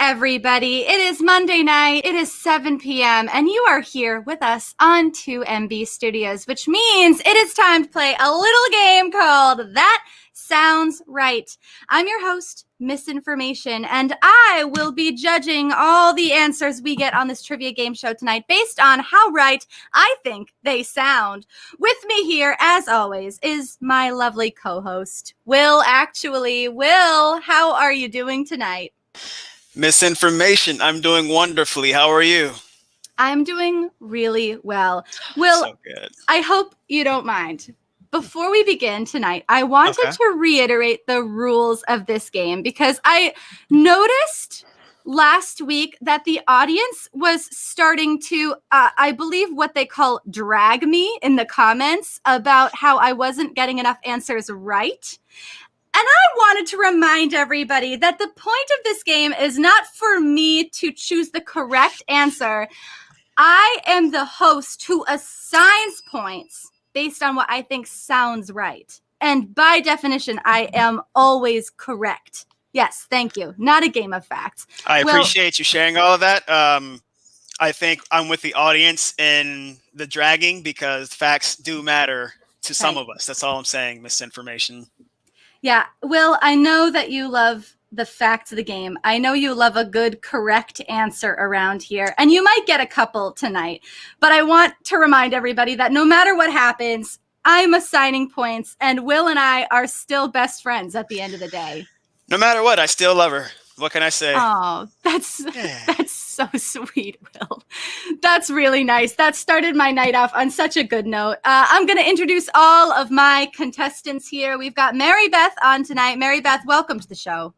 everybody. It is Monday night. It is 7 p.m. and you are here with us on 2MB Studios, which means it is time to play a little game called That Sounds Right. I'm your host, Misinformation, and I will be judging all the answers we get on this trivia game show tonight based on how right I think they sound. With me here, as always, is my lovely co-host, Will. Will, how are you doing tonight? Misinformation. I'm doing wonderfully. How are you? I'm doing really well. Will, so good. I hope you don't mind. Before we begin tonight, I wanted to reiterate the rules of this game because I noticed last week that the audience was starting to, I believe what they call drag me in the comments about how I wasn't getting enough answers right. And I wanted to remind everybody that the point of this game is not for me to choose the correct answer. I am the host who assigns points based on what I think sounds right. And by definition, I am always correct. Yes, thank you. Not a game of facts. I appreciate you sharing all of that. I think I'm with the audience in the dragging because facts do matter to some of us. That's all I'm saying, misinformation. Yeah, Will, I know that you love the facts of the game. I know you love a good, correct answer around here, and you might get a couple tonight. But I want to remind everybody that no matter what happens, I'm assigning points, and Will and I are still best friends at the end of the day. No matter what, I still love her. What can I say? Oh, that's so sweet, Will. That's really nice. That started my night off on such a good note. I'm going to introduce all of my contestants here. We've got Maribeth on tonight. Maribeth, welcome to the show.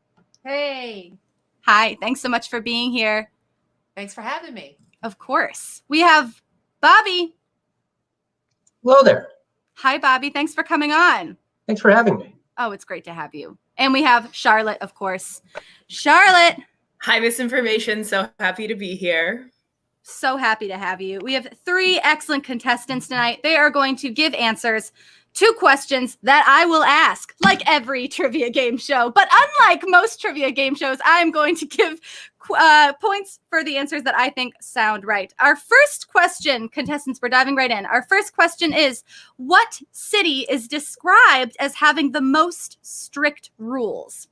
Hey. Hi. Thanks so much for being here. Thanks for having me. Of course. We have Bobby. Hello there. Hi, Bobby. Thanks for coming on. Thanks for having me. Oh, it's great to have you. And we have Charlotte, of course. Charlotte. Hi, Misinformation. So happy to be here. So happy to have you. We have three excellent contestants tonight. They are going to give answers to questions that I will ask, like every trivia game show. But unlike most trivia game shows, I'm going to give points for the answers that I think sound right. Our first question, contestants, we're diving right in. Our first question is, what city is described as having the most strict rules?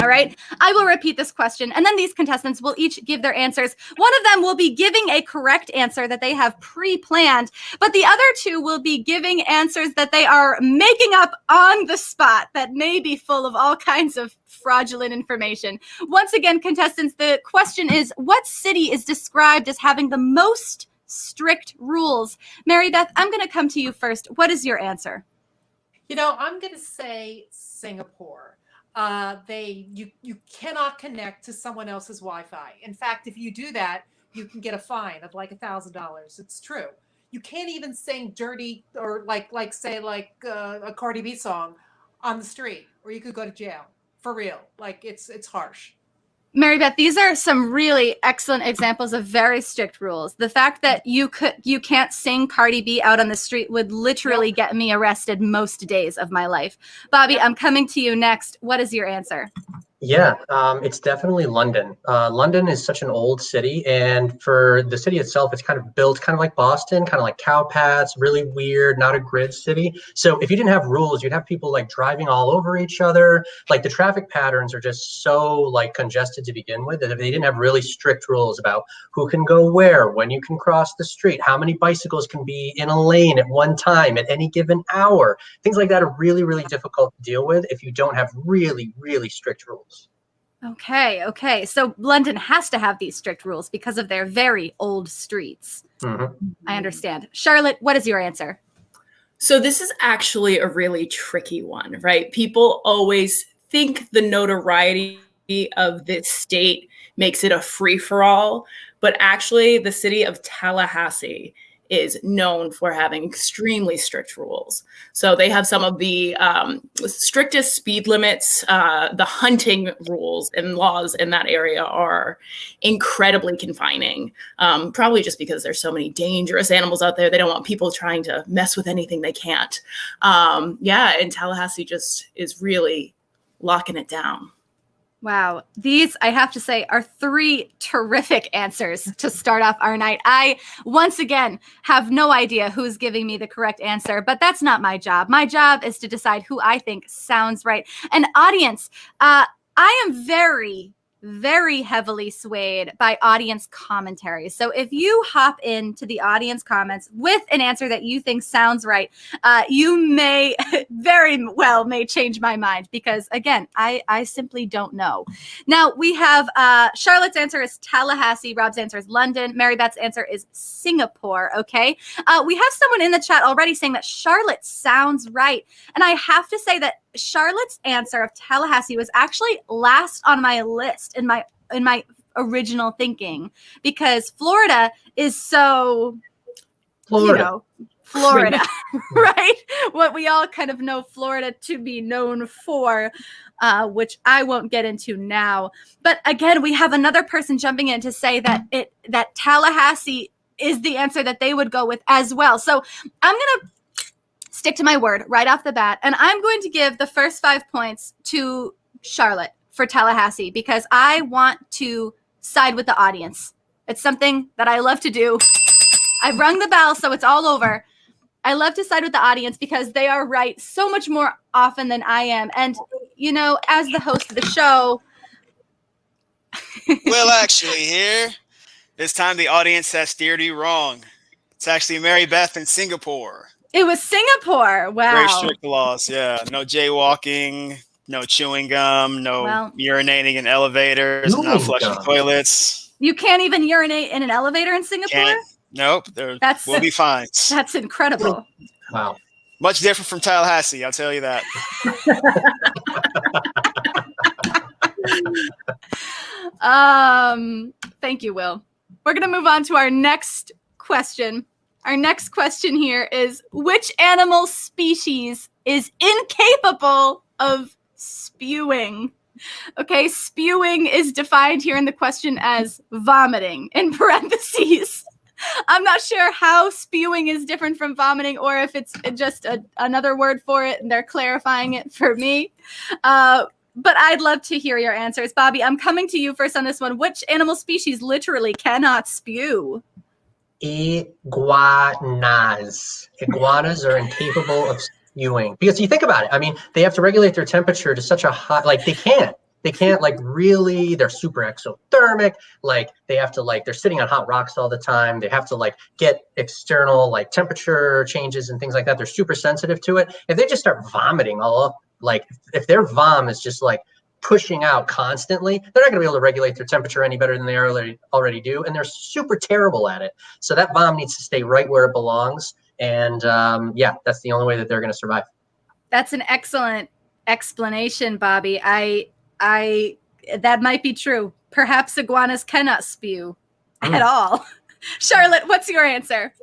All right, I will repeat this question, and then these contestants will each give their answers. One of them will be giving a correct answer that they have pre-planned, but the other two will be giving answers that they are making up on the spot that may be full of all kinds of fraudulent information. Once again, contestants, the question is, what city is described as having the most strict rules? Maribeth, I'm going to come to you first. What is your answer? You know, I'm going to say Singapore. You cannot connect to someone else's Wi-Fi. In fact, if you do that, you can get a fine of like $1,000. It's true. You can't even sing dirty or like a Cardi B song on the street, or you could go to jail for real. Like it's harsh. Maribeth, these are some really excellent examples of very strict rules. The fact that you can't sing Cardi B out on the street would literally get me arrested most days of my life. Bobby, I'm coming to you next. What is your answer? Yeah, it's definitely London. London is such an old city, and for the city itself, it's kind of built kind of like Boston, kind of like cow paths, really weird, not a grid city. So if you didn't have rules, you'd have people like driving all over each other. Like the traffic patterns are just so like congested to begin with that if they didn't have really strict rules about who can go where, when you can cross the street, how many bicycles can be in a lane at one time at any given hour, things like that are really, really difficult to deal with if you don't have really, really strict rules. Okay. So London has to have these strict rules because of their very old streets. Mm-hmm. I understand. Charlotte, what is your answer? So this is actually a really tricky one, right? People always think the notoriety of this state makes it a free-for-all, but actually the city of Tallahassee is known for having extremely strict rules. So they have some of the strictest speed limits. The hunting rules and laws in that area are incredibly confining, probably just because there's so many dangerous animals out there. They don't want people trying to mess with anything they can't. And Tallahassee just is really locking it down. Wow. These, I have to say, are 3 terrific answers to start off our night. I, once again, have no idea who's giving me the correct answer, but that's not my job. My job is to decide who I think sounds right. And audience, I am very, very heavily swayed by audience commentary. So if you hop into the audience comments with an answer that you think sounds right, you may very well may change my mind because, again, I simply don't know. Now, we have Charlotte's answer is Tallahassee. Rob's answer is London. Maribeth's answer is Singapore. Okay. We have someone in the chat already saying that Charlotte sounds right. And I have to say that Charlotte's answer of Tallahassee was actually last on my list in my original thinking because Florida is so, Florida, right? What we all kind of know Florida to be known for, which I won't get into now. But again, we have another person jumping in to say that Tallahassee is the answer that they would go with as well. So I'm going to stick to my word right off the bat. And I'm going to give the first 5 points to Charlotte for Tallahassee because I want to side with the audience. It's something that I love to do. I've rung the bell, so it's all over. I love to side with the audience because they are right so much more often than I am. And, you know, as the host of the show. Well, actually, here, this time the audience has steered you wrong. It's actually Maribeth in Singapore. It was Singapore. Wow. Very strict laws. Yeah. No jaywalking, no chewing gum, no urinating in elevators, not flushing toilets. You can't even urinate in an elevator in Singapore? Nope. We'll be fine. That's incredible. Wow. Much different from Tallahassee, I'll tell you that. Thank you, Will. We're going to move on to our next question. Our next question here is, which animal species is incapable of spewing? Okay, spewing is defined here in the question as vomiting, in parentheses. I'm not sure how spewing is different from vomiting or if it's just another word for it and they're clarifying it for me. But I'd love to hear your answers. Bobby, I'm coming to you first on this one. Which animal species literally cannot spew? Iguanas. Iguanas are incapable of spewing because you think about it. I mean, they have to regulate their temperature to such a high, like they can't like really, they're super exothermic. Like they have to they're sitting on hot rocks all the time. They have to get external temperature changes and things like that. They're super sensitive to it. If they just start vomiting all up, if their vom is just pushing out constantly, they're not going to be able to regulate their temperature any better than they already do. And they're super terrible at it. So that vom needs to stay right where it belongs. And yeah, that's the only way that they're going to survive. That's an excellent explanation, Bobby. That might be true. Perhaps iguanas cannot spew at all. Charlotte, what's your answer?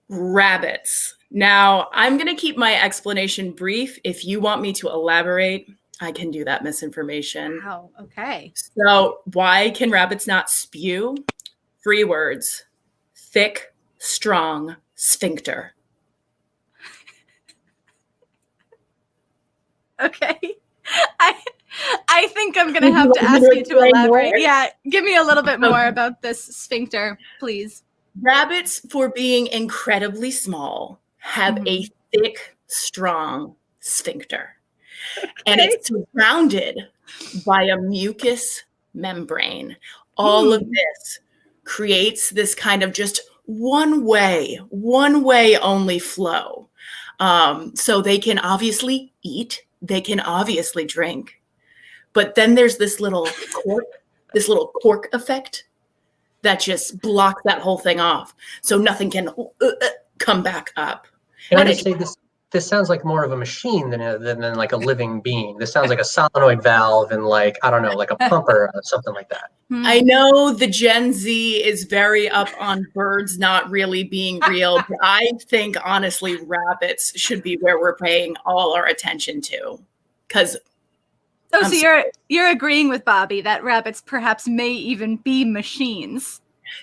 Rabbits. Now, I'm going to keep my explanation brief. If you want me to elaborate, I can do that, misinformation. Wow, okay. So why can rabbits not spew? 3 words: thick, strong, sphincter. Okay. I think I'm going to have to ask you to elaborate. More? Yeah, give me a little bit more about this sphincter, please. Rabbits, for being incredibly small, have a thick, strong sphincter. Okay. And it's surrounded by a mucus membrane. All of this creates this kind of just one way only flow. So they can obviously eat, they can obviously drink, but then there's this little cork effect that just blocks that whole thing off. So nothing can come back up. Can I just say this sounds like more of a machine than a living being. This sounds like a solenoid valve and I don't know, like a pumper or something like that. I know the Gen Z is very up on birds not really being real, but I think honestly rabbits should be where we're paying all our attention to. So you're agreeing with Bobby that rabbits perhaps may even be machines.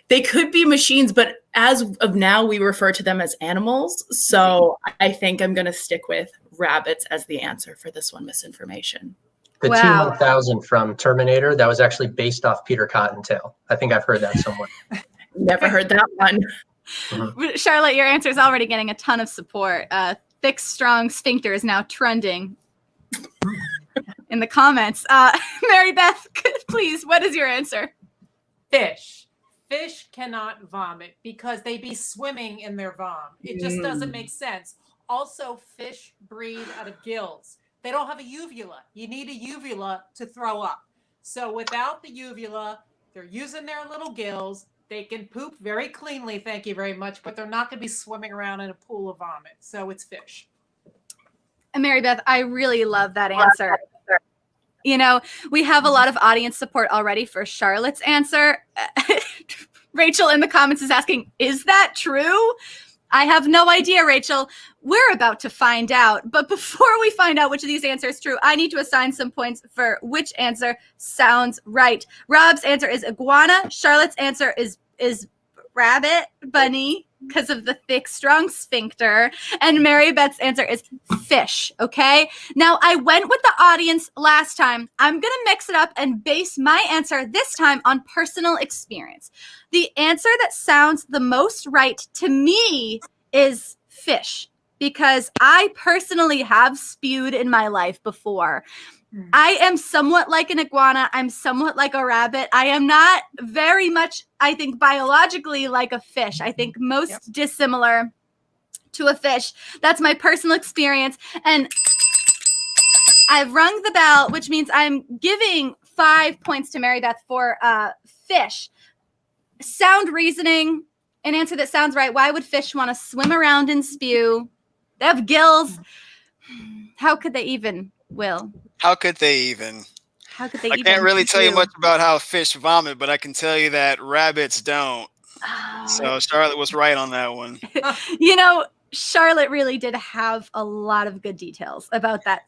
They could be machines, but as of now, we refer to them as animals. So I think I'm going to stick with rabbits as the answer for this one, misinformation. The Wow. T-1000 from Terminator, that was actually based off Peter Cottontail. I think I've heard that somewhere. Never heard that one. Charlotte, your answer is already getting a ton of support. Thick, strong sphincter is now trending in the comments. Maribeth, please, what is your answer? Fish. Fish cannot vomit because they be swimming in their vom. It just doesn't make sense. Also, fish breathe out of gills. They don't have a uvula. You need a uvula to throw up. So without the uvula, they're using their little gills. They can poop very cleanly, thank you very much, but they're not going to be swimming around in a pool of vomit. So it's fish. And Maribeth, I really love that answer. You know, we have a lot of audience support already for Charlotte's answer. Rachel in the comments is asking, is that true? I have no idea, Rachel. We're about to find out. But before we find out which of these answers is true, I need to assign some points for which answer sounds right. Rob's answer is iguana. Charlotte's answer is rabbit, bunny, because of the thick, strong sphincter. And Maribeth's answer is fish, okay? Now, I went with the audience last time. I'm going to mix it up and base my answer this time on personal experience. The answer that sounds the most right to me is fish, because I personally have spewed in my life before. I am somewhat like an iguana. I'm somewhat like a rabbit. I am not very much, I think, biologically like a fish. I think most dissimilar to a fish. That's my personal experience. And I've rung the bell, which means I'm giving 5 points to Maribeth for fish. Sound reasoning, an answer that sounds right. Why would fish want to swim around and spew? They have gills. How could they even, Will? How could they even? How could they I even? can't really tell you spew? much about how fish vomit, but I can tell you that rabbits don't. So Charlotte was right on that one. You know, Charlotte really did have a lot of good details about that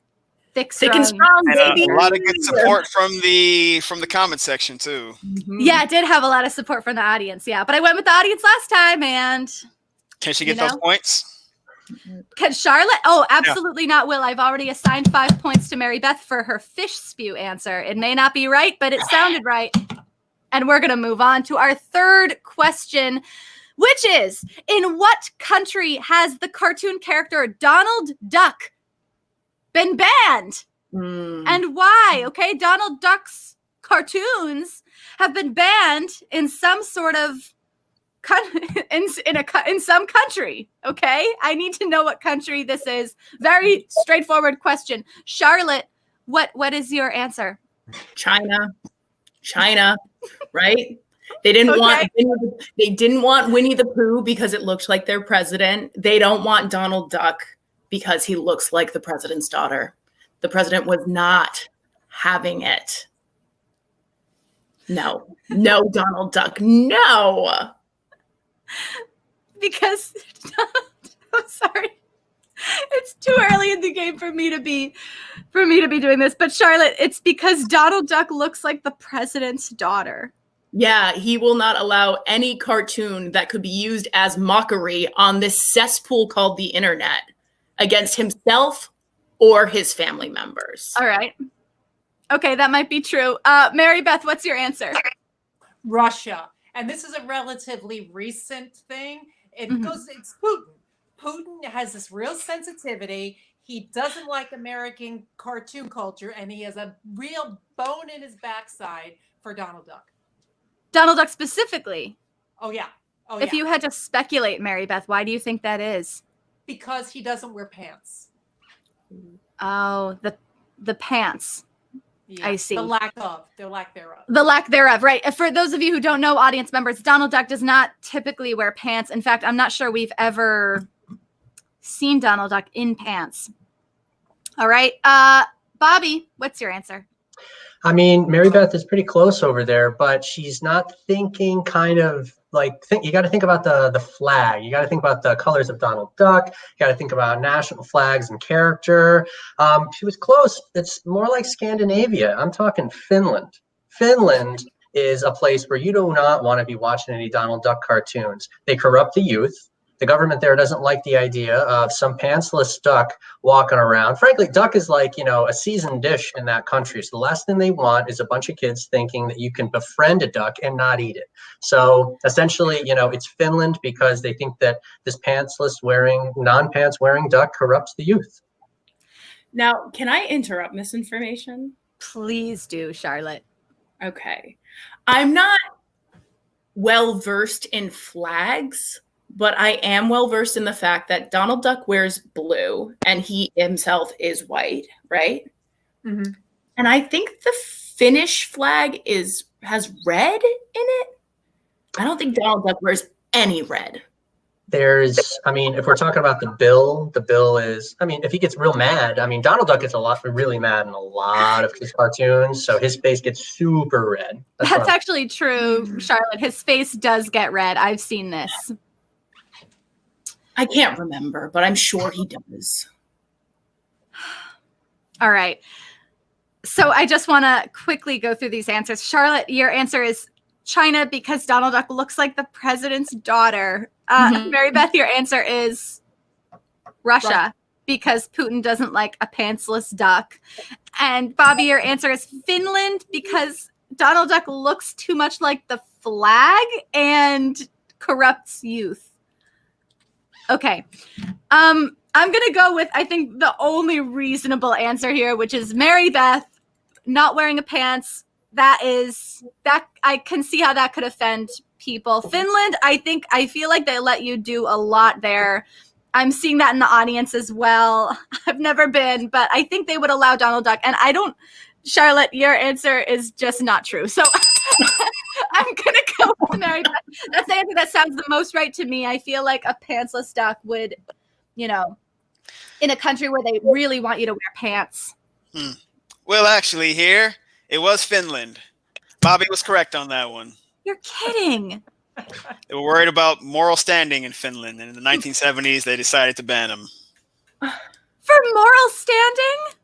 thick and strong And baby. a lot of good support from the comment section too. Yeah, it did have a lot of support from the audience. Yeah, but I went with the audience last time, and Can she get those points? can Charlotte? Oh, absolutely not, Will. I've already assigned 5 points to Maribeth for her fish spew answer. It may not be right, but it sounded right. And we're going to move on to our third question, which is, in what country has the cartoon character Donald Duck been banned? And why? Okay, Donald Duck's cartoons have been banned in some sort of in some country. Okay, I need to know what country this is. Very straightforward question. Charlotte, what is your answer? China, right? They didn't want Winnie the Pooh because it looked like their president. They don't want Donald Duck because he looks like the president's daughter. The president was not having it. No, Donald Duck, no. Because I'm sorry. It's too early in the game for me to be doing this. But Charlotte, it's because Donald Duck looks like the president's daughter. Yeah, he will not allow any cartoon that could be used as mockery on this cesspool called the internet against himself or his family members. All right. Okay, that might be true. Maribeth, what's your answer? Russia. And this is a relatively recent thing. It's Putin. Putin has this real sensitivity. He doesn't like American cartoon culture, and he has a real bone in his backside for Donald Duck. Donald Duck specifically? Oh, yeah. If you had to speculate, Maribeth, why do you think that is? Because he doesn't wear pants. Oh, the pants. Yeah, I see. The lack thereof. The lack thereof, right. For those of you who don't know, audience members, Donald Duck does not typically wear pants. In fact, I'm not sure we've ever seen Donald Duck in pants. All right. Bobby, what's your answer? I mean, Maribeth is pretty close over there, but she's not thinking kind of like, you got to think about the flag. You got to think about the colors of Donald Duck. You got to think about national flags and character. She was close. It's more like Scandinavia. I'm talking Finland. Finland is a place where you do not want to be watching any Donald Duck cartoons. They corrupt the youth. The government there doesn't like the idea of some pantsless duck walking around. Frankly, duck is like, a seasoned dish in that country. So the last thing they want is a bunch of kids thinking that you can befriend a duck and not eat it. So essentially, it's Finland because they think that this non-pants wearing duck corrupts the youth. Now, can I interrupt misinformation? Please do, Charlotte. Okay. I'm not well versed in flags, but I am well versed in the fact that Donald Duck wears blue and he himself is white, right? Mm-hmm. And I think the Finnish flag has red in it. I don't think Donald Duck wears any red. If we're talking about the bill is, if he gets real mad, Donald Duck gets really mad in a lot of his cartoons, so his face gets super red. That's actually true, Charlotte. His face does get red. I've seen this. I can't remember, but I'm sure he does. All right. So I just want to quickly go through these answers. Charlotte, your answer is China because Donald Duck looks like the president's daughter. Maribeth, your answer is Russia because Putin doesn't like a pantsless duck. And Bobby, your answer is Finland because Donald Duck looks too much like the flag and corrupts youth. Okay. I'm going to go with, I think, the only reasonable answer here, which is Maribeth not wearing a pants. That I can see how that could offend people. Finland, I feel like they let you do a lot there. I'm seeing that in the audience as well. I've never been, but I think they would allow Donald Duck. And Charlotte, your answer is just not true. So I'm going to go with Maribeth. That's the answer that sounds the most right to me. I feel like a pantsless duck would, in a country where they really want you to wear pants. Well, actually, here, it was Finland. Bobby was correct on that one. You're kidding. They were worried about moral standing in Finland, and in the 1970s, they decided to ban them. For moral standing?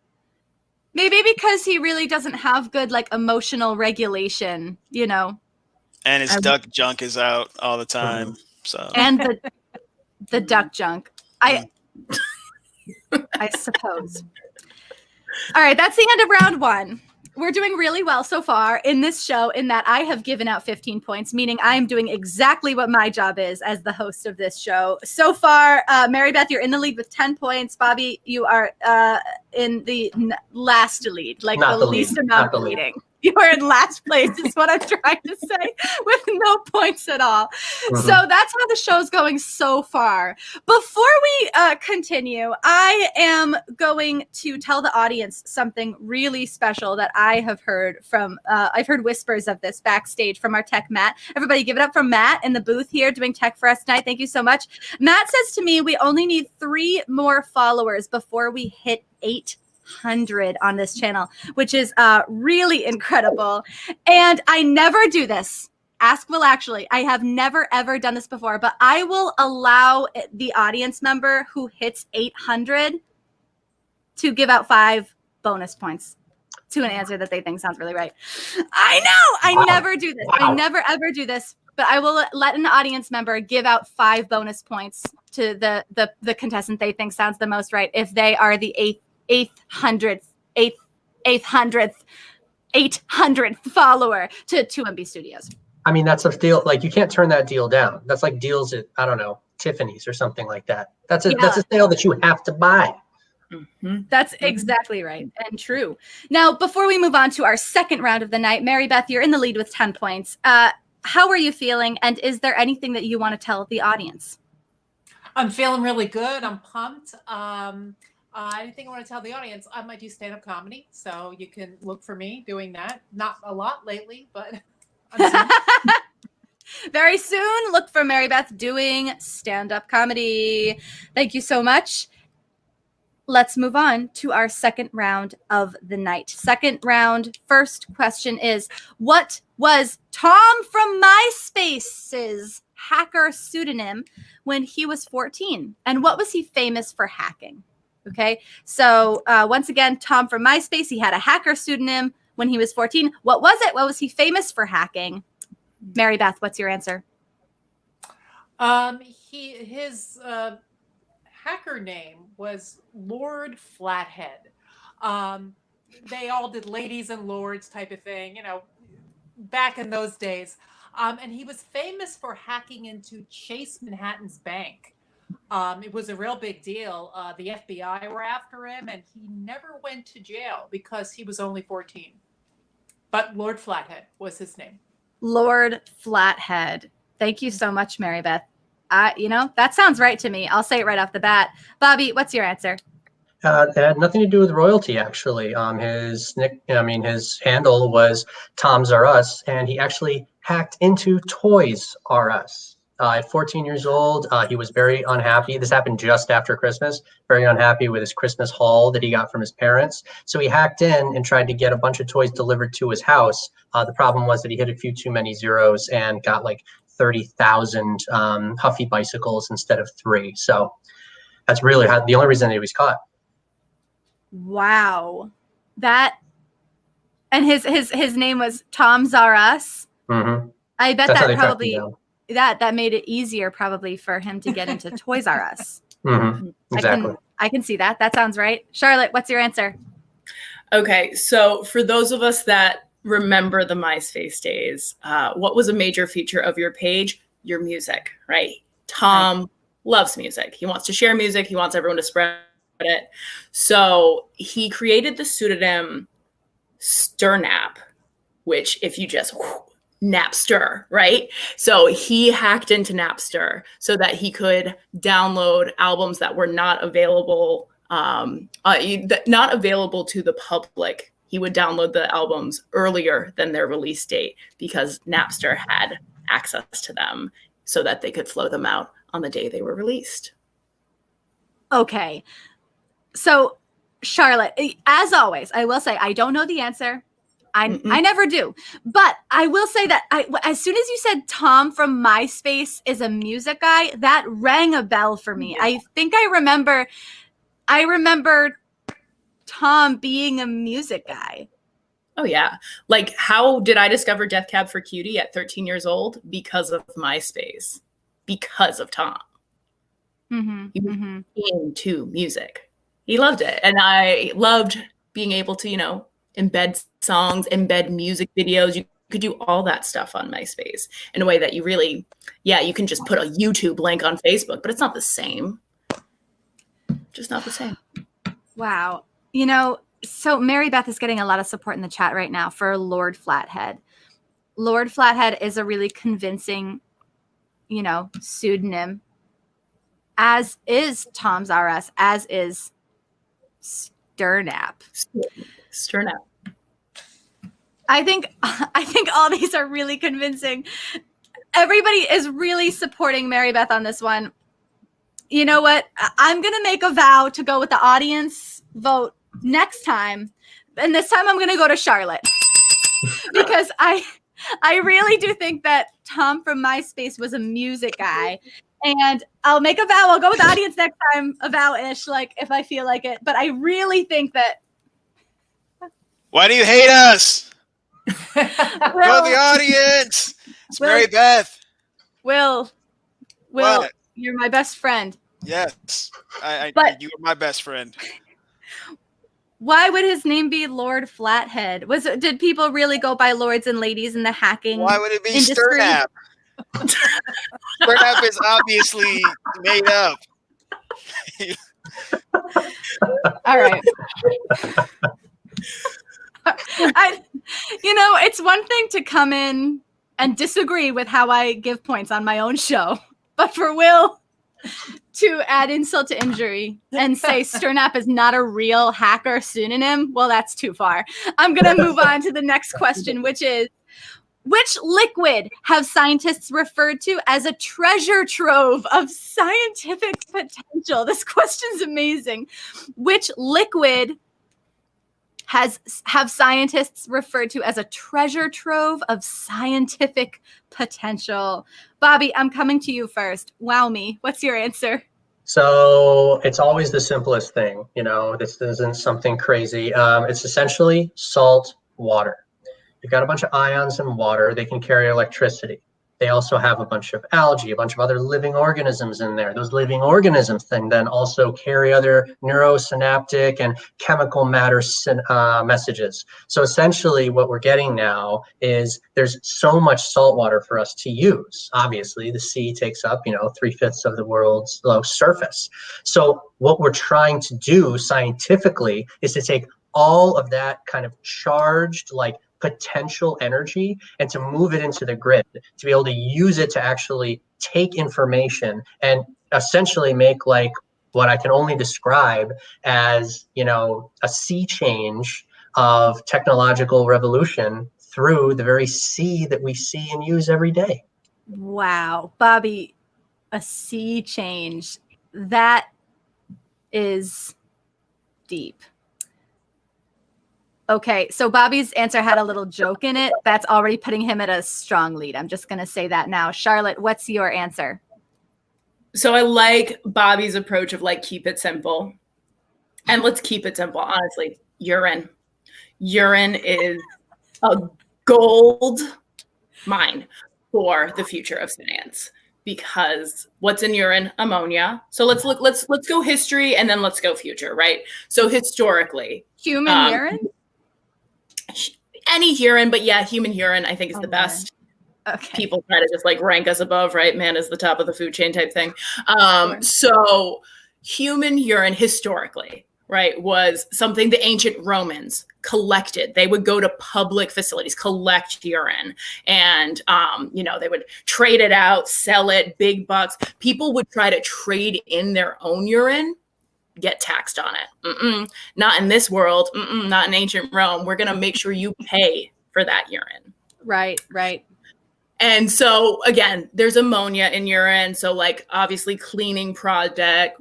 Maybe because he really doesn't have good, emotional regulation, And his duck junk is out all the time. So And the duck junk. I suppose. All right, that's the end of round one. We're doing really well so far in this show in that I have given out 15 points, meaning I am doing exactly what my job is as the host of this show. So far, Maribeth, you're in the lead with 10 points. Bobby, you are in the last lead, the least amount of leading. You are in last place is what I'm trying to say with no points at all. So that's how the show's going so far. Before we continue, I am going to tell the audience something really special that I have heard from, I've heard whispers of this backstage from our tech, Matt. Everybody give it up for Matt in the booth here doing tech for us tonight. Thank you so much. Matt says to me, we only need 3 more followers before we hit 800 on this channel, which is really incredible. And I never do this. Ask Will actually. I have never ever done this before, but I will allow the audience member who hits 800 to give out 5 bonus points to an answer that they think sounds really right. I know. I never do this. I never ever do this, but I will let an audience member give out 5 bonus points to the contestant they think sounds the most right if they are the 800th follower to 2MB Studios. That's a deal. You can't turn that deal down. That's like deals at, I don't know, Tiffany's or something like that. That's a sale that you have to buy. That's exactly right and true. Now, before we move on to our second round of the night, Maribeth, you're in the lead with 10 points. How are you feeling? And is there anything that you want to tell the audience? I'm feeling really good. I'm pumped. Anything I want to tell the audience, I might do stand-up comedy, so you can look for me doing that. Not a lot lately, but very soon, look for Maribeth doing stand-up comedy. Thank you so much. Let's move on to our second round of the night. Second round, first question is, what was Tom from MySpace's hacker pseudonym when he was 14? And what was he famous for hacking? Okay, so once again, Tom from MySpace, he had a hacker pseudonym when he was 14. What was it? What was he famous for hacking? Maribeth, what's your answer? His hacker name was Lord Flathead. Um, they all did ladies and lords type of thing, back in those days. And he was famous for hacking into Chase Manhattan's bank. It was a real big deal. The FBI were after him, and he never went to jail because he was only 14. But Lord Flathead was his name. Lord Flathead. Thank you so much, Maribeth. That sounds right to me. I'll say it right off the bat. Bobby, what's your answer? It had nothing to do with royalty, actually. His handle was Tom's R Us, and he actually hacked into Toys R Us. At 14 years old, he was very unhappy. This happened just after Christmas. Very unhappy with his Christmas haul that he got from his parents. So he hacked in and tried to get a bunch of toys delivered to his house. The problem was that he hit a few too many zeros and got like 30,000 Huffy bicycles instead of 3. So that's really the only reason that he was caught. Wow. And his name was Tom's R Us. Mm-hmm. I bet That's that probably that made it easier probably for him to get into Toys R Us. Mm-hmm. Exactly. I can see that. That sounds right. Charlotte, what's your answer? Okay, so for those of us that remember the MySpace days, what was a major feature of your page? Your music, right? Tom loves music. He wants to share music. He wants everyone to spread it. So he created the pseudonym Sternap, which if you just Napster, right? So he hacked into Napster so that he could download albums that were not available to the public. He would download the albums earlier than their release date because Napster had access to them so that they could flow them out on the day they were released. Okay. So, Charlotte, as always, I will say I don't know the answer. I never do. But I will say that as soon as you said Tom from MySpace is a music guy, that rang a bell for me. I think I remember Tom being a music guy. Oh, yeah. Like, how did I discover Death Cab for Cutie at 13 years old? Because of MySpace. Because of Tom. He was into music. He loved it. And I loved being able to, embed songs, embed music videos. You could do all that stuff on MySpace in a way that you really, you can just put a YouTube link on Facebook, but it's not the same. Just not the same. Wow. So Maribeth is getting a lot of support in the chat right now for Lord Flathead. Lord Flathead is a really convincing, pseudonym, as is Tom's R Us, as is Sternap. Sternap. I think all these are really convincing. Everybody is really supporting Maribeth on this one. You know what? I'm going to make a vow to go with the audience vote next time. And this time I'm going to go to Charlotte. Because I really do think that Tom from MySpace was a music guy. And I'll make a vow. I'll go with the audience next time, a vow-ish, like if I feel like it. But I really think that... Why do you hate us? Go to the audience. It's Maribeth. Will, What? you're my best friend. Yes, But- you are my best friend. Why would his name be Lord Flathead? Did people really go by lords and ladies in the hacking Why would it be industry? Sternap? Sternap is obviously made up. All right. It's one thing to come in and disagree with how I give points on my own show, but for Will to add insult to injury and say Sternap is not a real hacker pseudonym, well, that's too far. I'm going to move on to the next question, which is, which liquid have scientists referred to as a treasure trove of scientific potential? This question's amazing. Which liquid have scientists referred to as a treasure trove of scientific potential? Bobby, I'm coming to you first. Wow me. What's your answer? So it's always the simplest thing. This isn't something crazy. It's essentially salt water. You've got a bunch of ions in water. They can carry electricity. They also have a bunch of algae, a bunch of other living organisms in there. Those living organisms then also carry other neurosynaptic and chemical matter messages. So essentially what we're getting now is there's so much salt water for us to use. Obviously, the sea takes up, 3/5 of the world's surface. So what we're trying to do scientifically is to take all of that kind of charged, potential energy and to move it into the grid, to be able to use it to actually take information and essentially make what I can only describe as, a sea change of technological revolution through the very sea that we see and use every day. Wow. Bobby, a sea change. That is deep. Okay, so Bobby's answer had a little joke in it. That's already putting him at a strong lead. I'm just going to say that now. Charlotte, what's your answer? So I like Bobby's approach of keep it simple. And let's keep it simple, honestly. Urine. Urine is a gold mine for the future of science, because what's in urine? Ammonia. So let's go history and then let's go future, right? So historically, human urine? Any urine, but yeah, human urine I think is the best. Okay. People try to just rank us above, right? Man is the top of the food chain type thing. So human urine historically, right, was something the ancient Romans collected. They would go to public facilities, collect urine, and they would trade it out, sell it, big bucks. People would try to trade in their own urine, get taxed on it. Not in this world. Not in ancient Rome. We're going to make sure you pay for that urine. Right. And so again, there's ammonia in urine. So obviously cleaning products,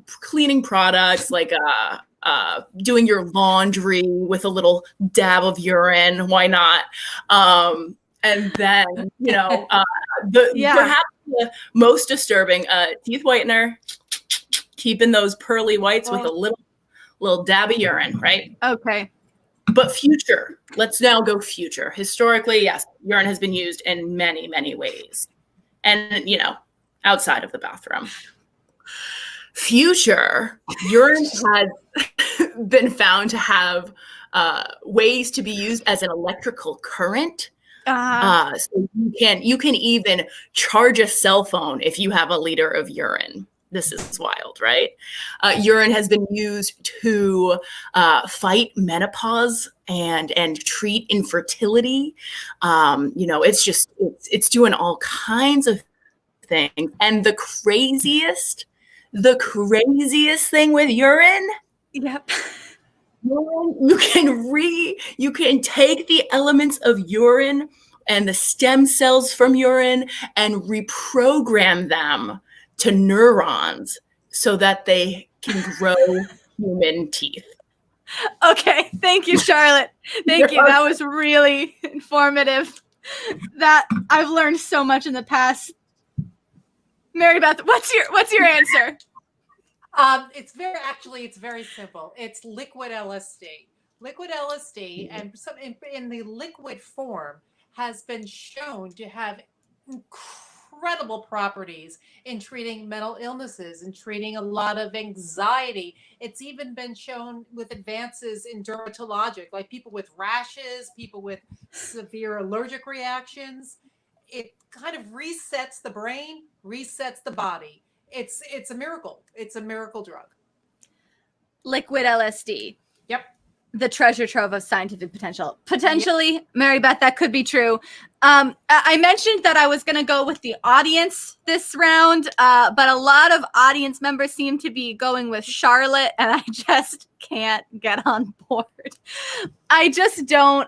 doing your laundry with a little dab of urine. Why not? And then, perhaps the most disturbing, teeth whitener, keeping those pearly whites with a little dab of urine, right? Okay. But future, let's now go future. Historically, yes, urine has been used in many, many ways. And, outside of the bathroom. Future, urine has been found to have ways to be used as an electrical current. So you can even charge a cell phone if you have a liter of urine. This is wild, right? Urine has been used to fight menopause and treat infertility. It's doing all kinds of things. And the craziest thing with urine. Yep. You can take the elements of urine and the stem cells from urine and reprogram them to neurons so that they can grow human teeth. Okay. Thank you, Charlotte. Thank you. That was really informative. That I've learned so much in the past. Maribeth, what's your answer? It's very simple. It's liquid LSD. Liquid LSD, and some in the liquid form, has been shown to have incredible properties in treating mental illnesses and treating a lot of anxiety. It's even been shown with advances in dermatologic, like people with rashes, people with severe allergic reactions. It kind of resets the brain, resets the body. It's a miracle. It's a miracle drug. Liquid LSD. Yep. The treasure trove of scientific potential. Potentially, yep. Maribeth, that could be true. I mentioned that I was going to go with the audience this round, but a lot of audience members seem to be going with Charlotte, and I just can't get on board. I just don't.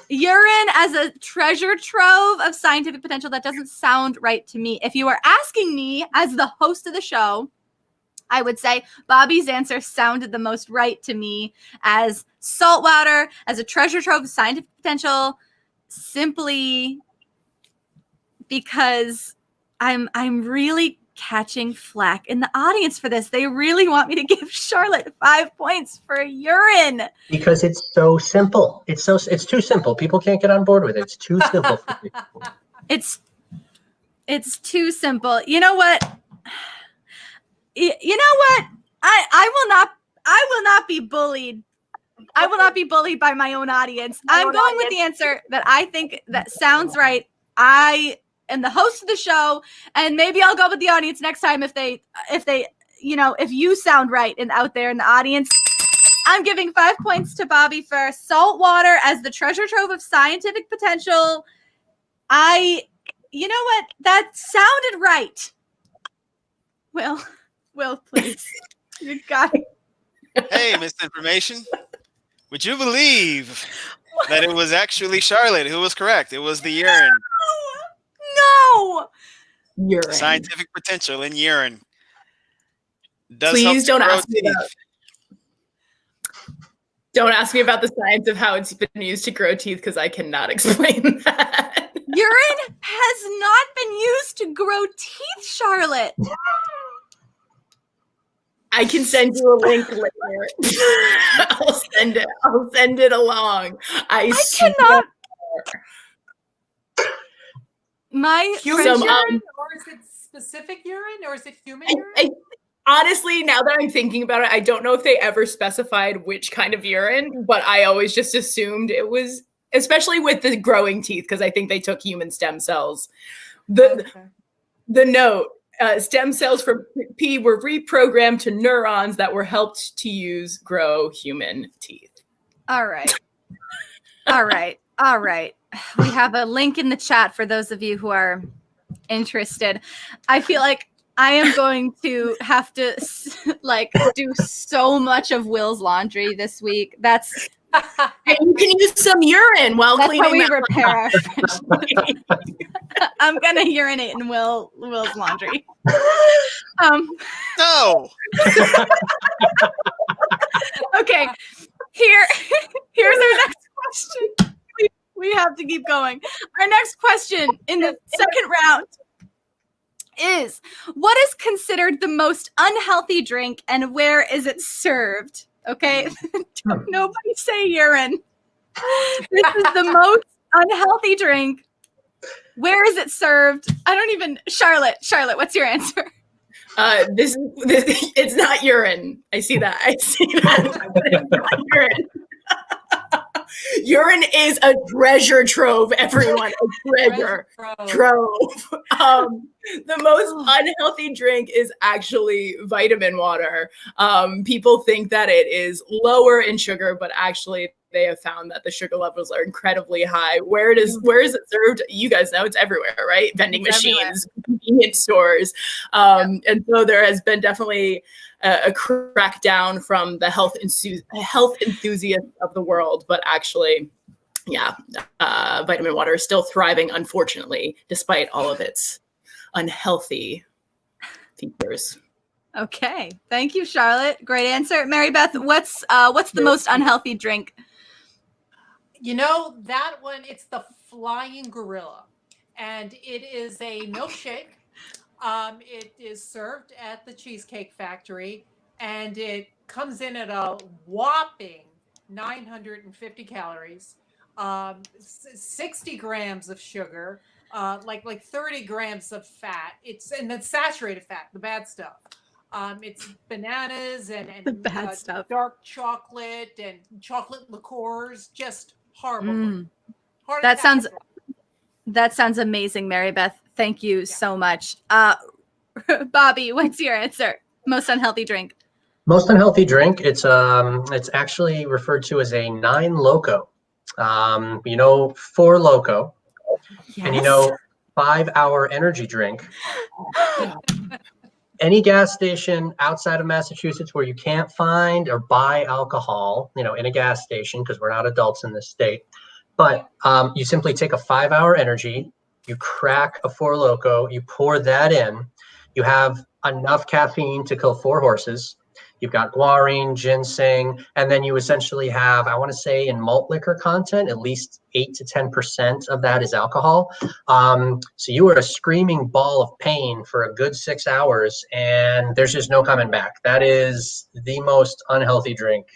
Urine as a treasure trove of scientific potential, that doesn't sound right to me. If you are asking me as the host of the show, I would say Bobby's answer sounded the most right to me as saltwater, as a treasure trove of scientific potential, simply because I'm really catching flack in the audience for this. They really want me to give Charlotte 5 points for urine. Because it's so simple. It's too simple. People can't get on board with it. It's too simple for people. It's too simple. You know what? You know what? I will not be bullied. I will not be bullied by my own audience. I'm going with the answer that I think that sounds right. I am the host of the show, and maybe I'll go with the audience next time if they, if you sound right and out there in the audience. I'm giving 5 points to Bobby for salt water as the treasure trove of scientific potential. You know what? That sounded right. Will, please. You got it. Hey, misinformation. Would you believe that it was actually Charlotte who was correct? It was the urine. No. Urine. Scientific potential in urine. Please don't ask me about. Don't ask me about the science of how it's been used to grow teeth, because I cannot explain that. Urine has not been used to grow teeth, Charlotte. I can send you a link later. I'll send it along. I cannot. My human urine, or is it specific urine, or is it human urine? Honestly, now that I'm thinking about it, I don't know if they ever specified which kind of urine, but I always just assumed it was, especially with the growing teeth, because I think they took human stem cells. The note, stem cells from P were reprogrammed to neurons that were helped to grow human teeth. All right. We have a link in the chat for those of you who are interested. I feel like I am going to have to do so much of Will's laundry this week. That's you can use some urine while that's cleaning. How we repair our French. I'm gonna urinate in Will's laundry. No. Okay. Here's our next question. We have to keep going. Our next question in the second round is, what is considered the most unhealthy drink and where is it served? Okay. Nobody say urine. This is the most unhealthy drink. Where is it served? Charlotte, what's your answer? This it's not urine. I see that. It's not urine. Urine is a treasure trove, everyone. A treasure trove. The most unhealthy drink is actually vitamin water. People think that it is lower in sugar, but actually they have found that the sugar levels are incredibly high. Where is it served? You guys know it's everywhere, right? Vending machines, convenience stores. And so there has been definitely a crackdown from the health enthusiasts of the world, but actually, vitamin water is still thriving, unfortunately, despite all of its unhealthy features. Okay, thank you, Charlotte. Great answer, Maribeth. What's the most unhealthy drink? You know that one. It's the Flying Gorilla, and it is a milkshake. It is served at the Cheesecake Factory, and it comes in at a whopping 950 calories, 60 grams of sugar, like 30 grams of fat. And then saturated fat, the bad stuff. It's bananas and the bad stuff, dark chocolate and chocolate liqueurs. Just horrible. That sounds amazing, Maribeth. Thank you so much. Bobby, what's your answer? Most unhealthy drink? Most unhealthy drink, it's actually referred to as a 9 Loco. 4 Loco. Yes. And 5 Hour energy drink. Any gas station outside of Massachusetts where you can't find or buy alcohol, in a gas station, because we're not adults in this state. But you simply take a 5 Hour energy, you crack a 4 Loco, you pour that in, you have enough caffeine to kill 4 horses. You've got guarine, ginseng, and then you essentially have, I want to say in malt liquor content, at least 8 to 10% of that is alcohol. So you are a screaming ball of pain for a good 6 hours, and there's just no coming back. That is the most unhealthy drink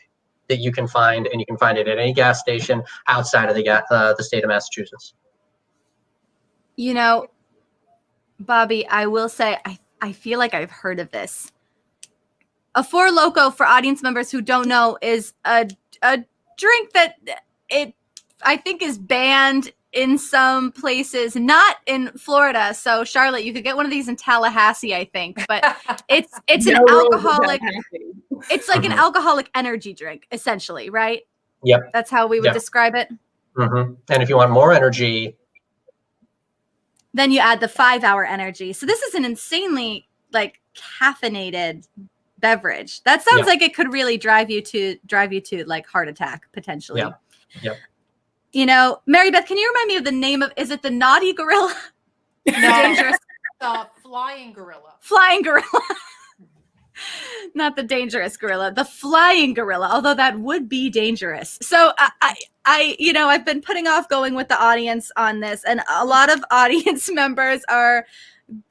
that you can find, and you can find it at any gas station outside of the state of Massachusetts. Bobby, I will say, I feel like I've heard of this. A Four Loko, for audience members who don't know, is a drink that I think is banned in some places, not in Florida. So Charlotte, you could get one of these in Tallahassee, I think. But it's an alcoholic. It's like an alcoholic energy drink, essentially, right? Yep. That's how we would describe it. And if you want more energy, then you add the 5-hour energy. So this is an insanely like caffeinated beverage. That sounds like it could really drive you to like heart attack potentially. Yeah. Yep. You know, Maribeth, can you remind me of the name of? Is it the naughty gorilla? No, Dangerous. the flying gorilla. Flying gorilla. Not the dangerous gorilla, the flying gorilla, although that would be dangerous. So I've been putting off going with the audience on this, and a lot of audience members are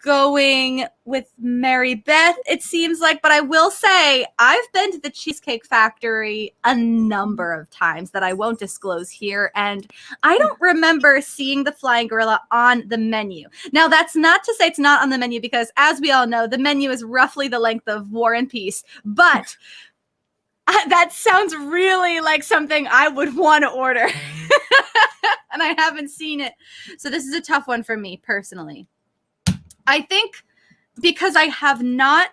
going with Maribeth, it seems like. But I will say I've been to the Cheesecake Factory a number of times that I won't disclose here, and I don't remember seeing the flying gorilla on the menu. Now, that's not to say it's not on the menu, because as we all know, the menu is roughly the length of War and Peace, but that sounds really like something I would want to order. And I haven't seen it, so this is a tough one for me personally. I think because I have not,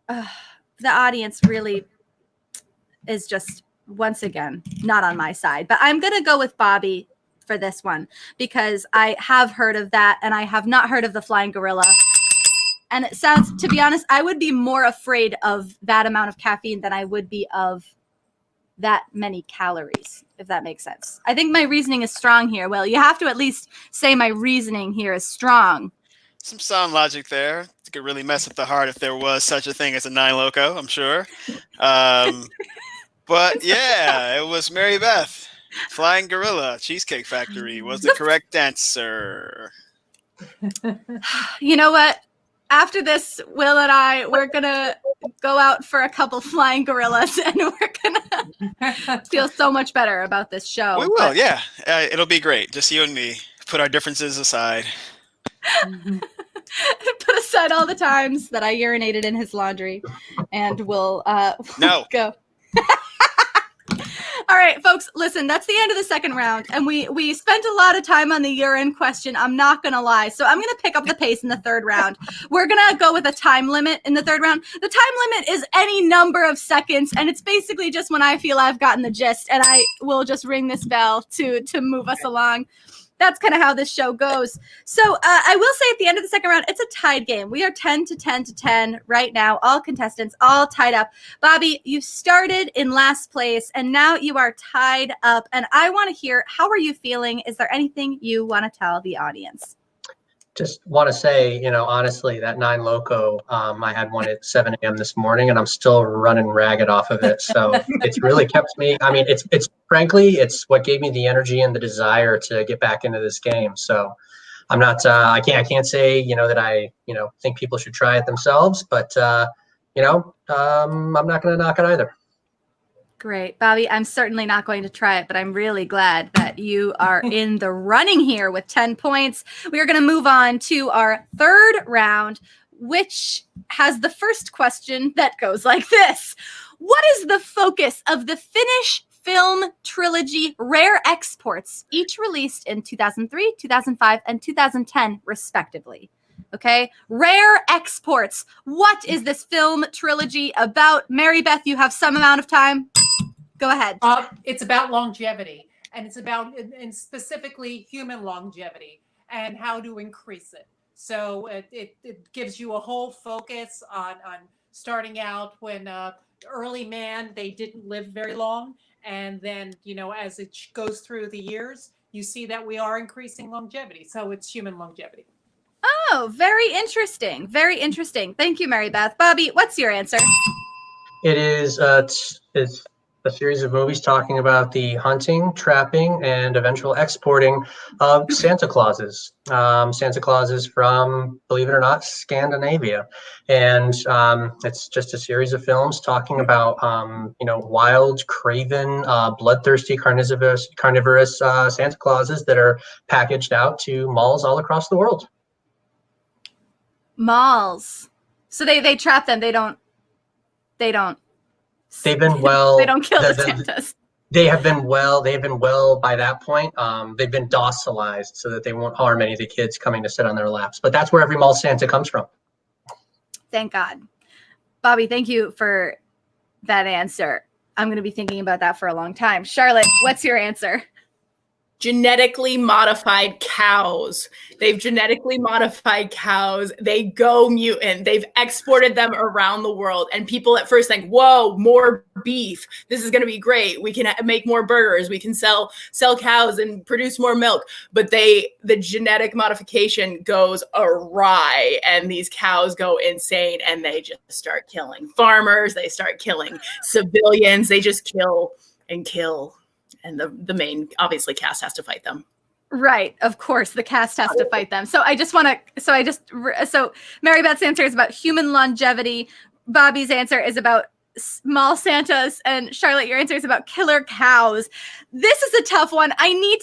the audience really is just, once again, not on my side. But I'm going to go with Bobby for this one, because I have heard of that, and I have not heard of the flying gorilla. And it sounds, to be honest, I would be more afraid of that amount of caffeine than I would be of that many calories, if that makes sense. I think my reasoning is strong here. Well, you have to at least say my reasoning here is strong. Some sound logic there. It could really mess up the heart if there was such a thing as a 9 Loko, I'm sure. But yeah, it was Maribeth. Flying Gorilla, Cheesecake Factory was the correct answer. You know what? After this, Will and we're going to go out for a couple flying gorillas, and we're going to feel so much better about this show. We will, yeah. It'll be great. Just you and me. Put our differences aside. Put aside all the times that I urinated in his laundry, and we'll go. All right, folks, listen, that's the end of the second round, and we spent a lot of time on the urine question, I'm not going to lie. So I'm going to pick up the pace in the third round. We're going to go with a time limit in the third round. The time limit is any number of seconds, and it's basically just when I feel I've gotten the gist, and I will just ring this bell to move us along. That's kind of how this show goes. So I will say at the end of the second round, it's a tied game. We are 10-10 right now. All contestants, all tied up. Bobby, you started in last place, and now you are tied up. And I want to hear, how are you feeling? Is there anything you want to tell the audience? Just want to say, honestly, that 9 Loko, I had one at 7 a.m. this morning, and I'm still running ragged off of it. So it's really kept me. I mean, it's frankly, it's what gave me the energy and the desire to get back into this game. So I'm not. I can't say that I think people should try it themselves, but I'm not going to knock it either. Great. Bobby, I'm certainly not going to try it, but I'm really glad that you are in the running here with 10 points. We are going to move on to our third round, which has the first question that goes like this. What is the focus of the Finnish film trilogy Rare Exports, each released in 2003, 2005, and 2010, respectively? Okay, Rare Exports. What is this film trilogy about? Maribeth, you have some amount of time. Go ahead. It's about longevity, and it's about, and specifically human longevity and how to increase it. So it gives you a whole focus on starting out when early man, they didn't live very long. And then, as it goes through the years, you see that we are increasing longevity. So it's human longevity. Oh, very interesting. Very interesting. Thank you, Maribeth. Bobby, what's your answer? It is it's a series of movies talking about the hunting, trapping, and eventual exporting of Santa Clauses. Santa Clauses from, believe it or not, Scandinavia. And it's just a series of films talking about, wild, craven, bloodthirsty, carnivorous Santa Clauses that are packaged out to malls all across the world. Malls. So they trap them. They don't. They've been well. They don't kill the Santas. They have been well. They've been well by that point. They've been docilized so that they won't harm any of the kids coming to sit on their laps. But that's where every mall Santa comes from. Thank God. Bobby, thank you for that answer. I'm going to be thinking about that for a long time. Charlotte, what's your answer? Genetically modified cows. They've genetically modified cows. They go mutant. They've exported them around the world. And people at first think, whoa, more beef. This is going to be great. We can make more burgers. We can sell cows and produce more milk. But the genetic modification goes awry and these cows go insane and they just start killing farmers. They start killing civilians. They just kill and kill. And the main, obviously, cast has to fight them. Right. Of course, the cast has to fight them. So Maribeth's answer is about human longevity. Bobby's answer is about mall Santas. And Charlotte, your answer is about killer cows. This is a tough one. We're going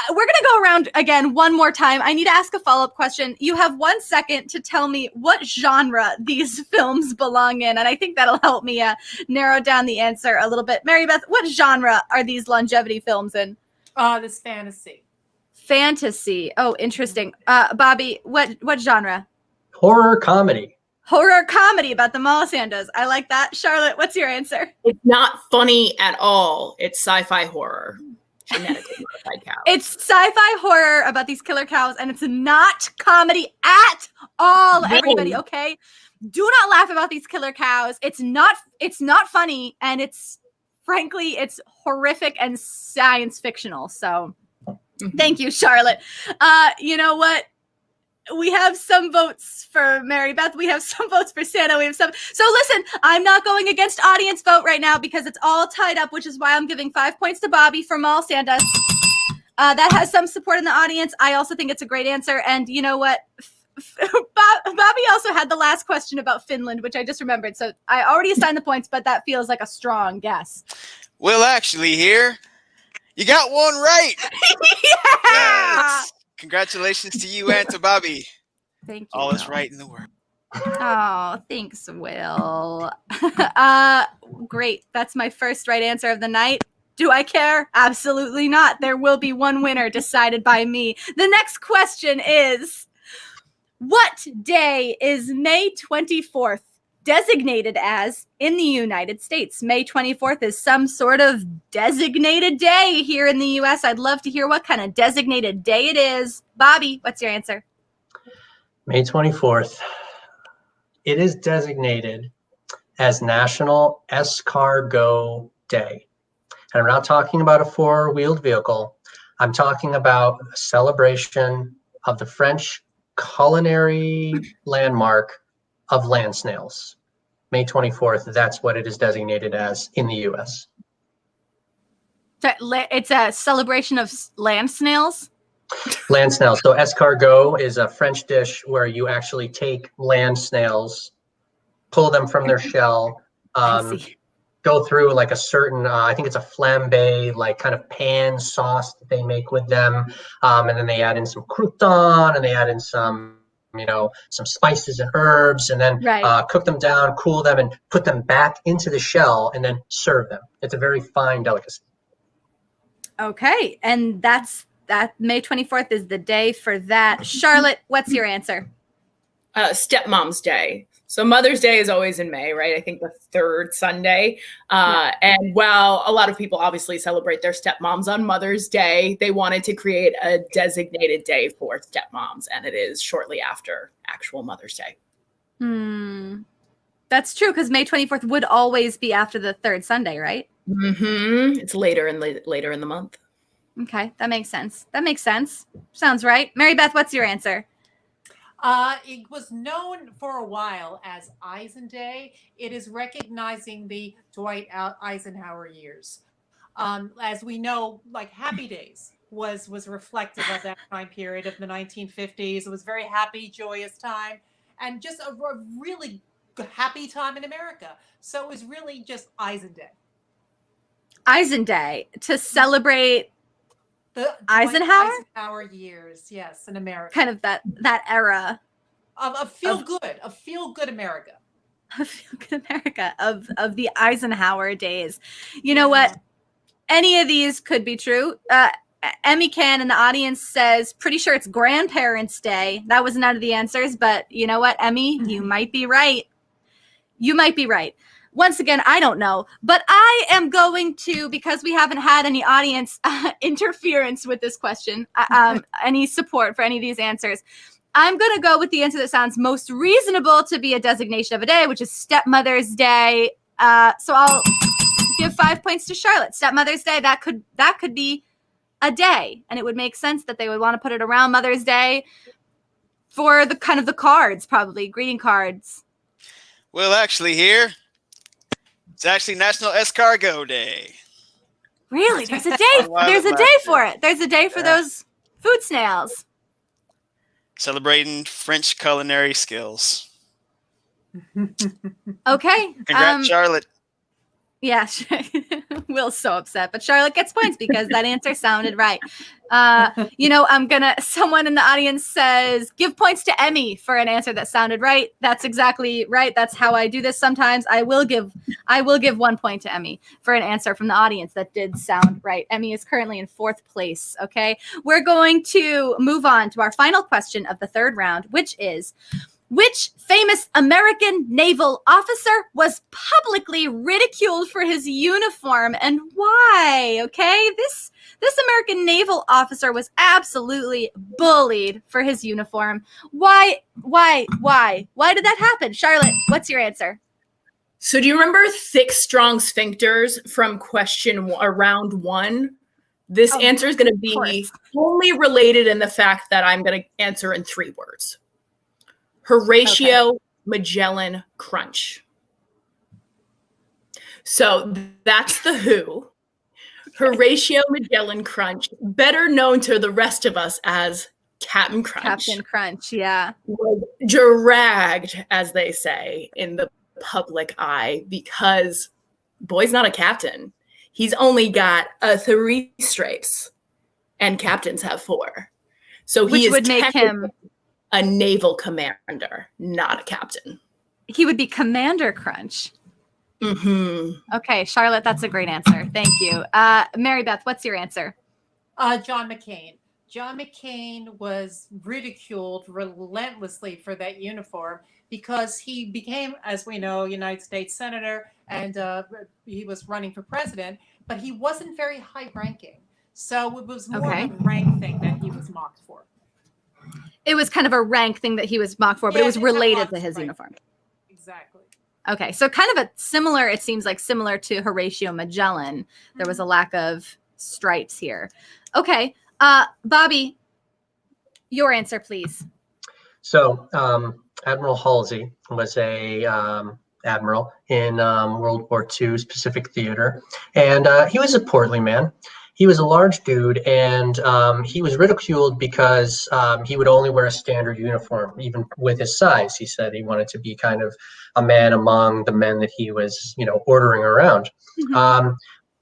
to go around again one more time. I need to ask a follow-up question. You have 1 second to tell me what genre these films belong in. And I think that'll help me narrow down the answer a little bit. Maribeth, what genre are these longevity films in? This fantasy. Fantasy. Oh, interesting. Bobby, what genre? Horror comedy. Horror comedy about the mall Santas. I like that. Charlotte, what's your answer? It's not funny at all. It's sci-fi horror. Genetically modified cows. It's sci-fi horror about these killer cows, and it's not comedy at all, everybody, okay? Do not laugh about these killer cows. It's not funny, and it's horrific and science fictional. So thank you, Charlotte. You know what? We have some votes for Maribeth. We have some votes for Santa. We have some. So listen, I'm not going against audience vote right now because it's all tied up, which is why I'm giving 5 points to Bobby for mall Santas. That has some support in the audience. I also think it's a great answer. And you know what? Bobby also had the last question about Finland, which I just remembered. So I already assigned the points, but that feels like a strong guess. Well, actually, here, you got one right. Yeah! Yes. Congratulations to you and to Bobby. Thank you. All is Will. right in the world. Oh, thanks, Will. Great. That's my first right answer of the night. Do I care? Absolutely not. There will be one winner decided by me. The next question is, what day is May 24th designated as in the United States? May 24th is some sort of designated day here in the U.S. I'd love to hear what kind of designated day it is. Bobby, what's your answer? May 24th. It is designated as National Escargot Day. And I'm not talking about a four-wheeled vehicle. I'm talking about a celebration of the French culinary landmark of land snails. May 24th, that's what it is designated as in the U.S. It's a celebration of land snails? Land snails. So escargot is a French dish where you actually take land snails, pull them from their shell, go through like a certain, I think it's a flambe, like kind of pan sauce that they make with them. And then they add in some crouton and they add in some spices and herbs, and then cook them down, cool them, and put them back into the shell and then serve them. It's a very fine delicacy. Okay. And that May 24th is the day for that. Charlotte, what's your answer? Stepmom's Day. So Mother's Day is always in May, right? I think the third Sunday. And while a lot of people obviously celebrate their stepmoms on Mother's Day, they wanted to create a designated day for stepmoms, and it is shortly after actual Mother's Day. That's true, because May 24th would always be after the third Sunday, right? Mm-hmm. It's later in the month. Okay, that makes sense. Sounds right. Maribeth, what's your answer? It was known for a while as Eisen Day. It is recognizing the Dwight Eisenhower years. As we know, like Happy Days was reflective of that time period of the 1950s. It was very happy, joyous time, and just a really happy time in America. So it was really just Eisen Day. Eisen Day to celebrate the Eisenhower years, yes, in America. Kind of that era. Of feel good America. Feel Good America of the Eisenhower days. You know what? Any of these could be true. Emmy Can in the audience says, pretty sure it's Grandparents' Day. That was none of the answers, but you know what, Emmy? You might be right. You might be right. Once again, I don't know, but I am going to, because we haven't had any audience interference with this question, any support for any of these answers, I'm going to go with the answer that sounds most reasonable to be a designation of a day, which is Stepmother's Day. So I'll give 5 points to Charlotte. Stepmother's Day, that could be a day, and it would make sense that they would want to put it around Mother's Day for the kind of the cards, probably greeting cards. Well, actually, here it's actually National Escargot Day. Really? There's a day. There's a day for it. There's a day for those food snails. Celebrating French culinary skills. Okay. Congrats, Charlotte. Yeah, Will's so upset, but Charlotte gets points because that answer sounded right. Someone in the audience says, give points to Emmy for an answer that sounded right. That's exactly right. That's how I do this sometimes. I will give 1 point to Emmy for an answer from the audience that did sound right. Emmy is currently in 4th place, okay? We're going to move on to our final question of the 3rd round, which is, which famous American naval officer was publicly ridiculed for his uniform and why? Okay, this American naval officer was absolutely bullied for his uniform. Why did that happen? Charlotte, what's your answer? So do you remember thick, strong sphincters from round 1? This answer is going to be only related in the fact that I'm going to answer in 3 words. Horatio Magellan Crunch. So that's the who. Horatio Magellan Crunch, better known to the rest of us as Captain Crunch. Captain Crunch, yeah. Was dragged, as they say, in the public eye because boy's not a captain. He's only got 3 stripes, and captains have 4. So Which would make him a naval commander, not a captain. He would be Commander Crunch. Mm-hmm. Okay, Charlotte, that's a great answer. Thank you. Maribeth, what's your answer? John McCain. John McCain was ridiculed relentlessly for that uniform because he became, as we know, United States Senator, and he was running for president, but he wasn't very high ranking. So it was more of a rank thing that he was mocked for. It was kind of a rank thing that he was mocked for, but it was related to his uniform. Exactly. Okay, so kind of it seems like similar to Horatio Magellan. There was a lack of stripes here. Okay, Bobby, your answer, please. So Admiral Halsey was a admiral in World War II Pacific Theater, and he was a portly man. He was a large dude, and he was ridiculed because he would only wear a standard uniform, even with his size. He said he wanted to be kind of a man among the men that he was, ordering around. Mm-hmm.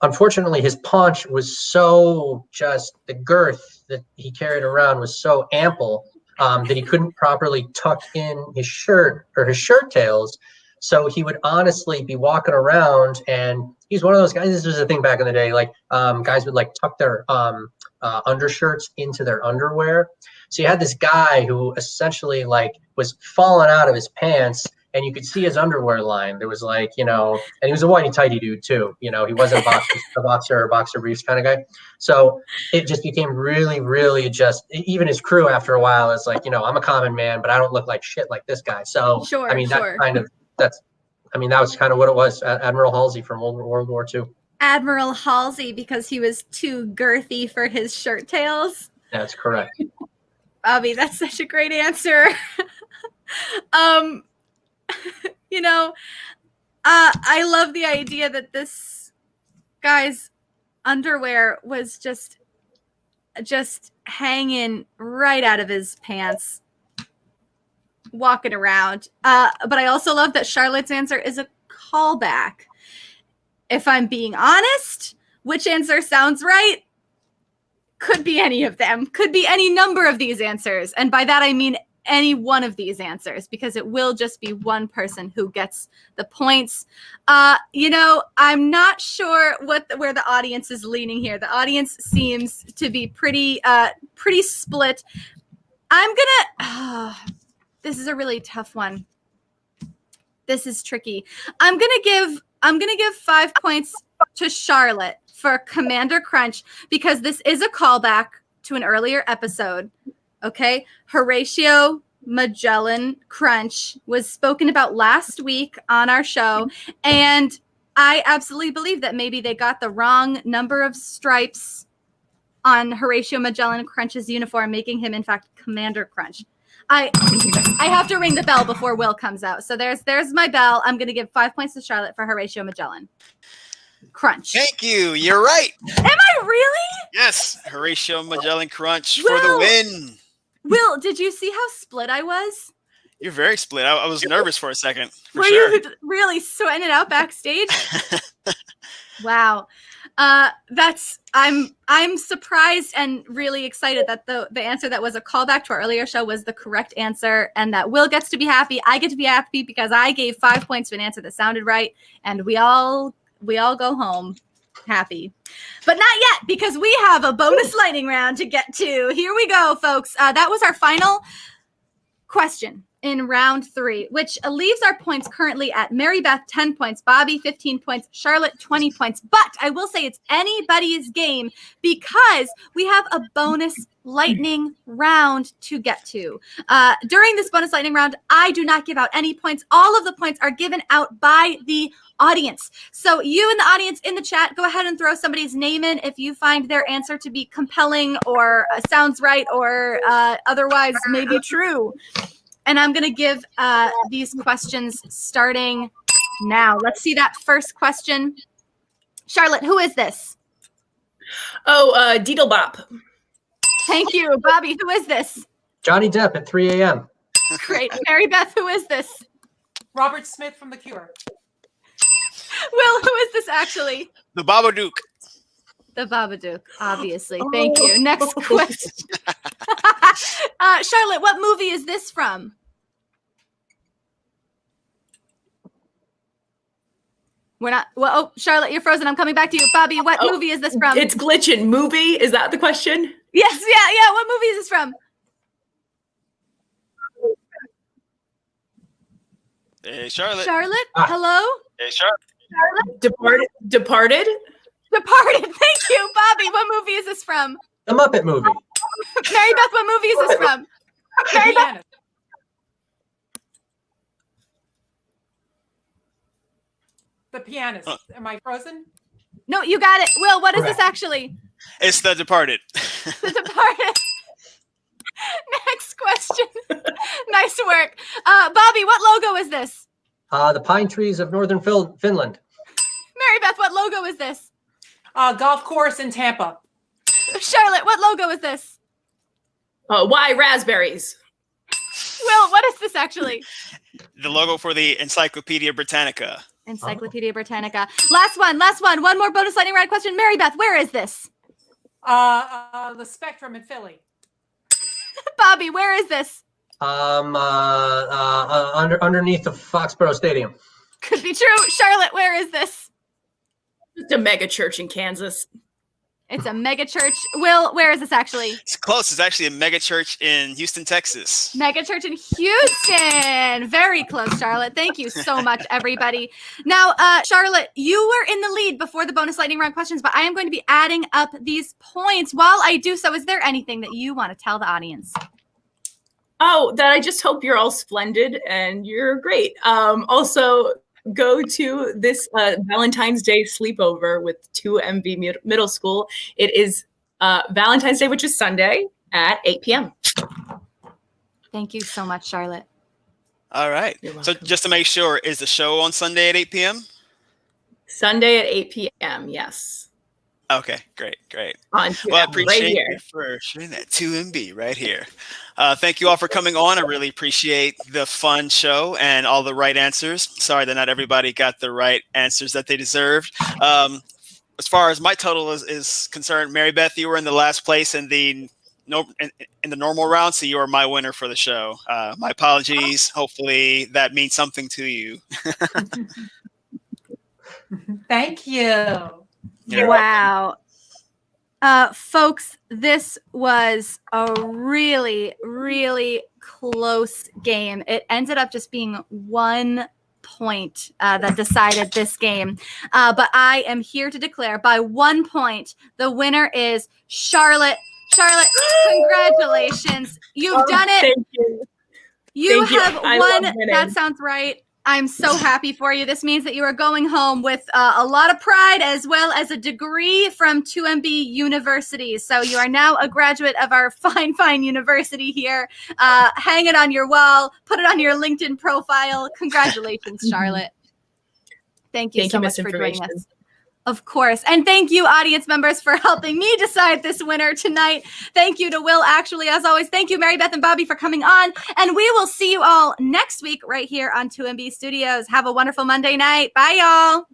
Unfortunately, his paunch was so the girth that he carried around was so ample that he couldn't properly tuck in his shirt or his shirt tails. So he would honestly be walking around, and he's one of those guys. This was a thing back in the day, like guys would like tuck their undershirts into their underwear. So you had this guy who essentially like was falling out of his pants, and you could see his underwear line. There was like, and he was a whitey tighty dude too. He wasn't a boxer or boxer briefs kind of guy. So it just became really, really even his crew after a while is like, I'm a common man, but I don't look like shit like this guy. So that was kind of what it was. Admiral Halsey from World War II. Admiral Halsey, because he was too girthy for his shirt tails. That's correct. Bobby, that's such a great answer. I love the idea that this guy's underwear was just hanging right out of his pants, walking around. But I also love that Charlotte's answer is a callback. If I'm being honest, which answer sounds right? Could be any of them. Could be any number of these answers. And by that, I mean any one of these answers because it will just be one person who gets the points. I'm not sure where the audience is leaning here. The audience seems to be pretty split. This is a really tough one. This is tricky. I'm gonna give 5 points to Charlotte for Commander Crunch because this is a callback to an earlier episode. Okay, Horatio Magellan Crunch was spoken about last week on our show, and I absolutely believe that maybe they got the wrong number of stripes on Horatio Magellan Crunch's uniform, making him in fact Commander Crunch. I have to ring the bell before Will comes out. So there's my bell. I'm going to give 5 points to Charlotte for Horatio Magellan Crunch. Thank you. You're right. Am I really? Yes, Horatio Magellan Crunch for the win. Will, did you see how split I was? You're very split. I was nervous for a second. Were you really sweating it out backstage? Wow. I'm surprised and really excited that the answer that was a callback to our earlier show was the correct answer, and that Will gets to be happy. I get to be happy because I gave 5 points to an answer that sounded right, and we all go home happy. But not yet, because we have a bonus lightning round to get to. Here we go, folks. That was our final question in round 3, which leaves our points currently at Maribeth 10 points, Bobby 15 points, Charlotte 20 points. But I will say it's anybody's game because we have a bonus lightning round to get to. During this bonus lightning round, I do not give out any points. All of the points are given out by the audience. So you in the audience in the chat, go ahead and throw somebody's name in if you find their answer to be compelling or sounds right or otherwise maybe true. And I'm going to give these questions starting now. Let's see that first question. Charlotte, who is this? Oh, Deedlebop. Thank you. Bobby, who is this? Johnny Depp at 3 a.m. Great. Maribeth, who is this? Robert Smith from The Cure. Will, who is this actually? The Babadook. The Babadook, obviously. Thank you. Next question. Charlotte, what movie is this from? We're not. Well, oh, Charlotte, you're frozen. I'm coming back to you. Bobby, what movie is this from? It's glitching. Movie? Is that the question? Yes. Yeah. What movie is this from? Hey, Charlotte. Charlotte, hello? Hey, Charlotte. Departed? Departed. Thank you. Bobby, what movie is this from? The Muppet Movie. Maribeth, what movie is this from? Pianist. The Pianist. Am I frozen? No, you got it. Will, what is this actually? It's The Departed. The Departed. Next question. Nice work. Bobby, what logo is this? The Pine Trees of Northern Finland. Maribeth, what logo is this? Golf course in Tampa. Charlotte, what logo is this? Why raspberries? Will, what is this actually? The logo for the Encyclopedia Britannica. Encyclopedia Britannica. Last one. One more bonus lightning round question. Maribeth, where is this? The Spectrum in Philly. Bobby, where is this? Underneath the Foxborough Stadium. Could be true. Charlotte, where is this? Just a mega church in Kansas. It's a mega church. Will, where is this actually? It's close. It's actually a mega church in Houston, Texas. Mega church in Houston. Very close, Charlotte. Thank you so much, everybody. Now, Charlotte, you were in the lead before the bonus lightning round questions, but I am going to be adding up these points. While I do so, is there anything that you want to tell the audience? Oh, that I just hope you're all splendid and you're great. Also, go to this Valentine's Day sleepover with 2MV Middle School. It is Valentine's Day, which is Sunday at 8 p.m. Thank you so much, Charlotte. All right. So just to make sure, is the show on Sunday at 8 p.m.? Sunday at 8 p.m., yes. Okay, great. Well, I appreciate you for sharing that 2MB right here. Thank you all for coming on. I really appreciate the fun show and all the right answers. Sorry that not everybody got the right answers that they deserved. As far as my total is concerned, Maribeth, you were in the last place in the in the normal round, so you are my winner for the show. My apologies. Hopefully that means something to you. Thank you. You're Wow. Folks, this was a really, really close game. It ended up just being 1 point that decided this game. But I am here to declare by 1 point, the winner is Charlotte. Charlotte, congratulations. You've done it. Thank you. You Thank you. have I won. love winning. That sounds right. I'm so happy for you. This means that you are going home with a lot of pride as well as a degree from 2MB University. So you are now a graduate of our fine, fine university here. Hang it on your wall. Put it on your LinkedIn profile. Congratulations, Charlotte. Thank you so much for joining us. Of course. And thank you, audience members, for helping me decide this winner tonight. Thank you to Will, actually, as always. Thank you, Maribeth and Bobby, for coming on. And we will see you all next week right here on 2MB Studios. Have a wonderful Monday night. Bye, y'all.